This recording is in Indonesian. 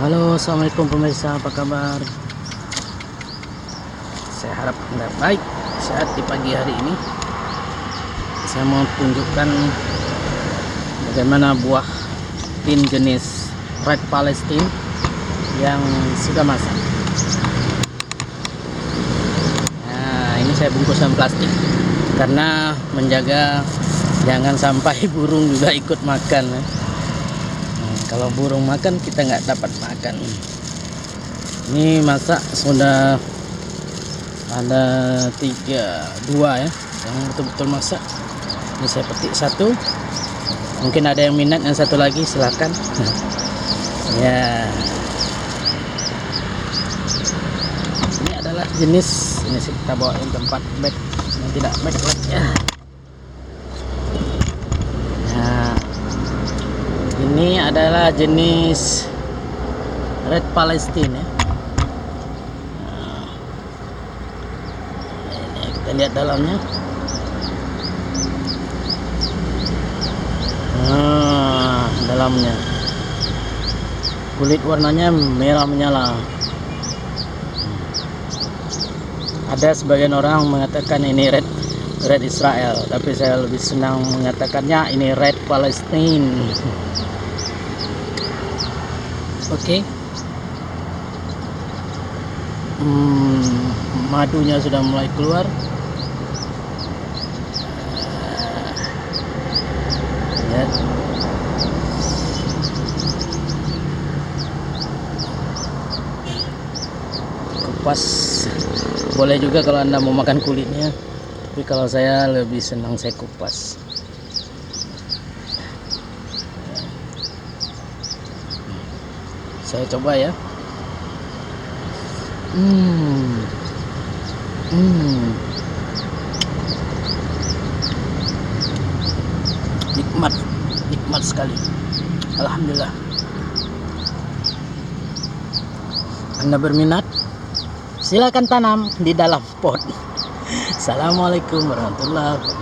Halo, assalamualaikum pemirsa, apa kabar? Saya harap Anda baik, sehat di pagi hari ini. Saya mau tunjukkan bagaimana buah tin jenis Red Palestine yang sudah masak. Nah, ini saya bungkuskan plastik karena menjaga jangan sampai burung juga ikut makan. Kalau burung makan kita nggak dapat makan. Ini masak sudah ada 2 ya yang betul-betul masak. Ini saya petik satu, mungkin ada yang minat yang satu lagi, silakan. Ya, ini adalah jenis, ini kita bawain tempat bag yang tidak backlight ya. Ini adalah jenis Red Palestine ya. Ini kita lihat dalamnya. Dalamnya kulit warnanya merah menyala. Ada sebagian orang mengatakan ini red Israel, tapi saya lebih senang mengatakannya ini Red Palestine. Oke. Madunya sudah mulai keluar. Lihat. Kupas boleh juga kalau Anda mau makan kulitnya, tapi kalau saya lebih senang saya kupas. Saya coba ya. Nikmat sekali. Alhamdulillah. Anda berminat? Silakan tanam di dalam pot. Assalamualaikum warahmatullahi wabarakatuh.